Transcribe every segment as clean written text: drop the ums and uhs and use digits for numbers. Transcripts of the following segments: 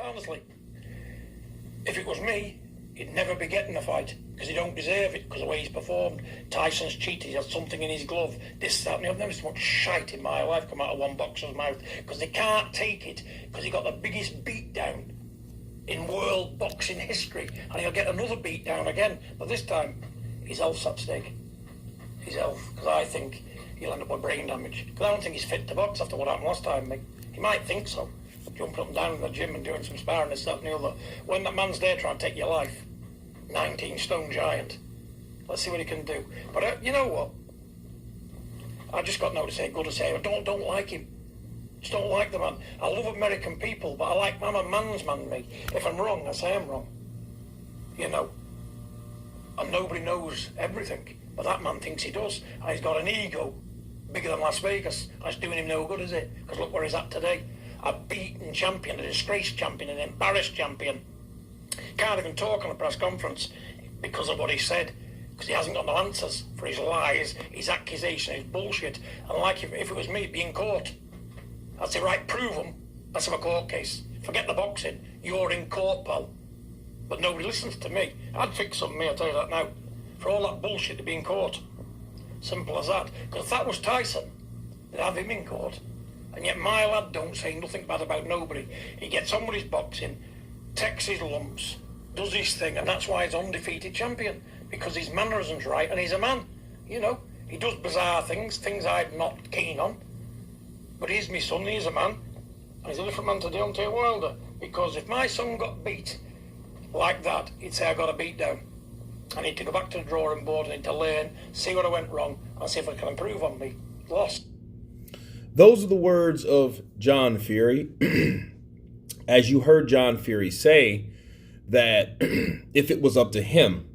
honestly, if it was me, he'd never be getting the fight because he don't deserve it because of the way he's performed. Tyson's cheated, he has something in his glove, this, that, and the other. I've never seen so much shite in my life come out of one boxer's mouth because they can't take it because he got the biggest beatdown in world boxing history, and he'll get another beatdown again, but this time his health's at stake. His health, because I think he'll end up with brain damage. Because I don't think he's fit to box after what happened last time, mate. He might think so, jumping up and down in the gym and doing some sparring, this, that, and the other. When that man's there trying to take your life, 19 stone giant. Let's see what he can do. But you know what? I just got no to say, good to say. I don't like him. Just don't like the man. I love American people, but I'm a man's man, mate. If I'm wrong, I say I'm wrong. You know. And nobody knows everything. But that man thinks he does. And he's got an ego bigger than Las Vegas. That's doing him no good, is it? Because look where he's at today. A beaten champion, a disgraced champion, an embarrassed champion. Can't even talk on a press conference because of what he said. Because he hasn't got no answers for his lies, his accusation, his bullshit. And like if it was me, it'd be in court. I'd say, right, prove them. Let's have a court case. Forget the boxing. You're in court, pal. But nobody listens to me. I'd fix something, me, I'll tell you that now. For all that bullshit to be in court. Simple as that. Because if that was Tyson, they'd have him in court. And yet my lad don't say nothing bad about nobody. He gets on with his boxing, takes his lumps, does his thing, and that's why he's undefeated champion. Because his mannerism's right, and he's a man. You know, he does bizarre things I'm not keen on. But he's my son, he's a man. And he's a different man to Deontay Wilder. Because if my son got beat like that, he'd say I got a beat down. I need to go back to the drawing board, I need to learn, see what I went wrong, and see if I can improve on me. Lost. Those are the words of John Fury. As you heard John Fury say, that if it was up to him,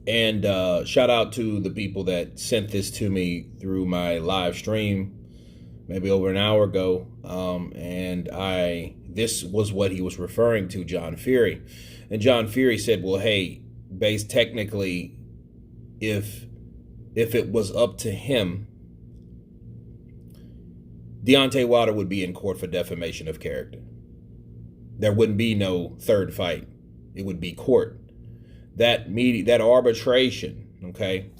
and shout out to the people that sent this to me through my live stream maybe over an hour ago, and this was what he was referring to, John Fury. And John Fury said, well, hey, based technically, if it was up to him, Deontay Wilder would be in court for defamation of character. There wouldn't be no third fight. It would be court. That arbitration, okay,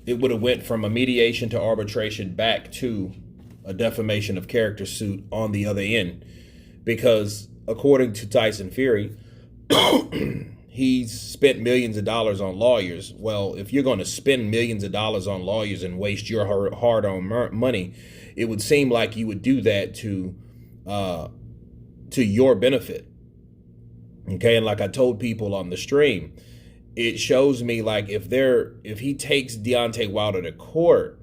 it would have went from a mediation to arbitration back to a defamation of character suit on the other end. Because according to Tyson Fury, he's spent millions of dollars on lawyers. Well, if you're going to spend millions of dollars on lawyers and waste your hard-earned money, it would seem like you would do that to your benefit. Okay, and like I told people on the stream, it shows me like if he takes Deontay Wilder to court,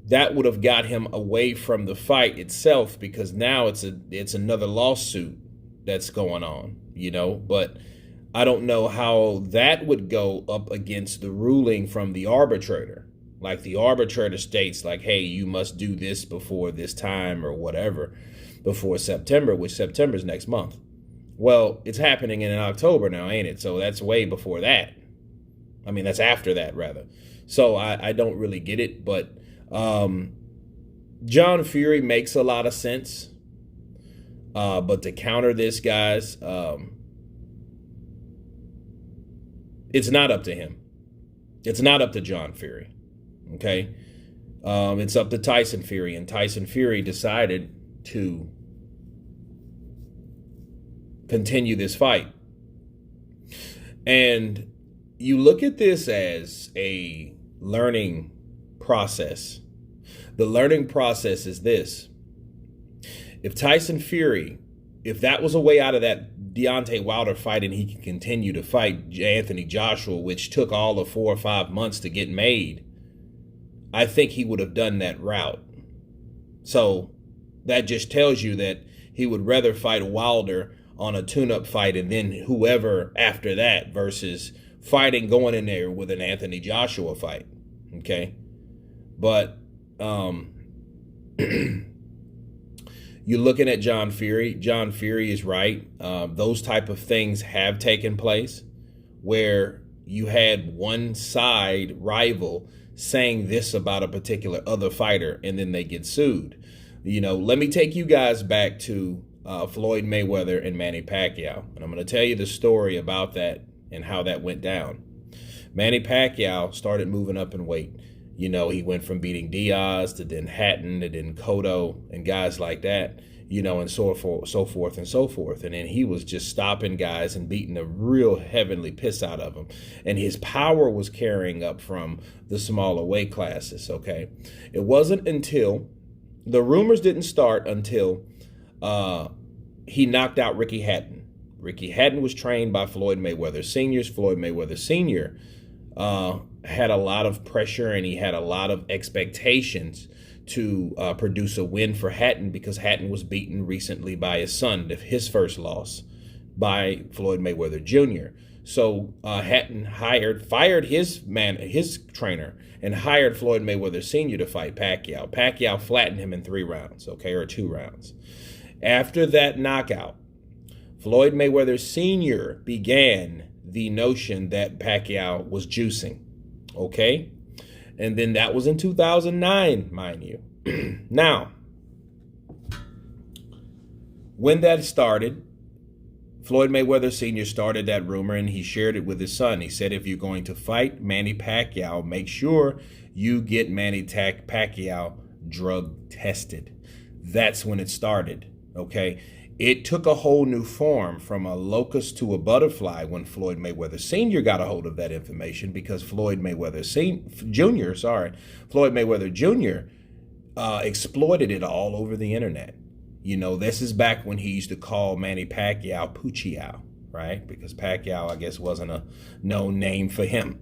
that would have got him away from the fight itself, because now it's another lawsuit that's going on, you know. But I don't know how that would go up against the ruling from the arbitrator. Like the arbitrator states like, hey, you must do this before this time or whatever, before September, which September's next month. Well, it's happening in October now, ain't it? So that's way before that. I mean, that's after that, rather. So I don't really get it. But John Fury makes a lot of sense. But to counter this, guys, it's not up to him. It's not up to John Fury. Okay? It's up to Tyson Fury. And Tyson Fury decided to continue this fight. And you look at this as a learning process. The learning process is this. If Tyson Fury, if that was a way out of that Deontay Wilder fight and he can continue to fight Anthony Joshua, which took all of 4 or 5 months to get made, I think he would have done that route. So that just tells you that he would rather fight Wilder on a tune-up fight and then whoever after that versus fighting going in there with an Anthony Joshua fight. Okay? But you're looking at John Fury. John Fury is right. Those type of things have taken place where you had one side rival saying this about a particular other fighter and then they get sued. Let me take you guys back to Floyd Mayweather and Manny Pacquiao. And I'm going to tell you the story about that and how that went down. Manny Pacquiao started moving up in weight. He went from beating Diaz to then Hatton to then Cotto and guys like that, and so forth and so forth. And then he was just stopping guys and beating the real heavenly piss out of them. And his power was carrying up from the smaller weight classes, okay? It wasn't until, the rumors didn't start until he knocked out Ricky Hatton. Ricky Hatton was trained by Floyd Mayweather Sr.'s. Floyd Mayweather Sr. Had a lot of pressure and he had a lot of expectations to produce a win for Hatton because Hatton was beaten recently by his son, his first loss, by Floyd Mayweather Jr. So Hatton fired his trainer, and hired Floyd Mayweather Sr. to fight Pacquiao. Pacquiao flattened him in 3 rounds, or 2 rounds. After that knockout, Floyd Mayweather Sr. began the notion that Pacquiao was juicing, okay? And then that was in 2009, mind you. Now, when that started, Floyd Mayweather Sr. started that rumor and he shared it with his son. He said, if you're going to fight Manny Pacquiao, make sure you get Manny Pacquiao drug tested. That's when it started, okay? It took a whole new form from a locust to a butterfly when Floyd Mayweather Sr. got a hold of that information, because Floyd Mayweather Jr. Exploited it all over the internet. This is back when he used to call Manny Pacquiao Pucciao, right? Because Pacquiao, I guess, wasn't a known name for him.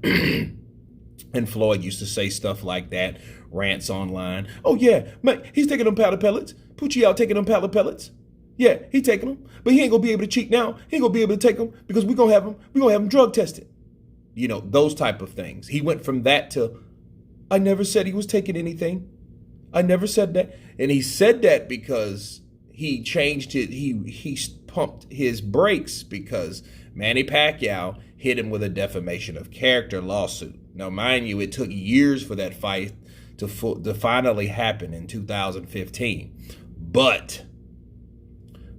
And Floyd used to say stuff like that, rants online. Oh, yeah, man, he's taking them powder pellets. Pucciao taking them powder pellets. Yeah, he taking them, but he ain't gonna be able to cheat now. He ain't gonna be able to take them because we're gonna have him drug tested. Those type of things. He went from that to, I never said he was taking anything. I never said that. And he said that because he changed it. He pumped his brakes because Manny Pacquiao hit him with a defamation of character lawsuit. Now, mind you, it took years for that fight to finally happen in 2015. But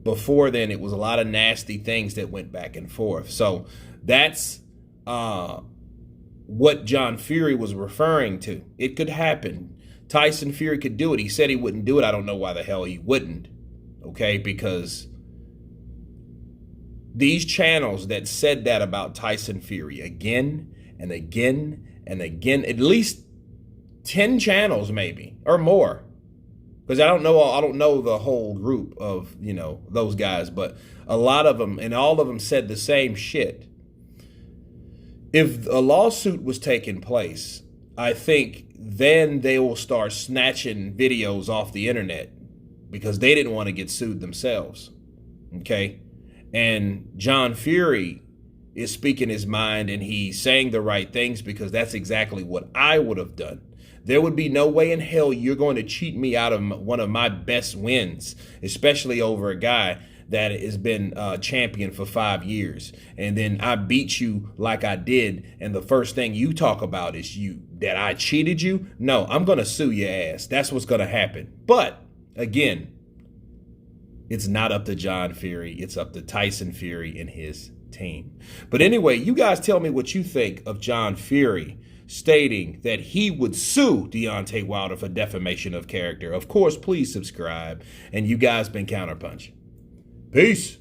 before then, it was a lot of nasty things that went back and forth. So that's what John Fury was referring to. It could happen. Tyson Fury could do it. He said he wouldn't do it. I don't know why the hell he wouldn't. Okay, because these channels that said that about Tyson Fury again and again and again, at least 10 channels maybe or more. Because I don't know the whole group of, those guys, but a lot of them and all of them said the same shit. If a lawsuit was taking place, I think then they will start snatching videos off the internet because they didn't want to get sued themselves. Okay? And John Fury is speaking his mind and he's saying the right things because that's exactly what I would have done. There would be no way in hell you're going to cheat me out of one of my best wins, especially over a guy that has been champion for 5 years. And then I beat you like I did. And the first thing you talk about is that I cheated you. No, I'm going to sue your ass. That's what's going to happen. But again, it's not up to John Fury. It's up to Tyson Fury and his team. But anyway, you guys tell me what you think of John Fury stating that he would sue Deontay Wilder for defamation of character. Of course, please subscribe. And you guys been Counterpunch. Peace.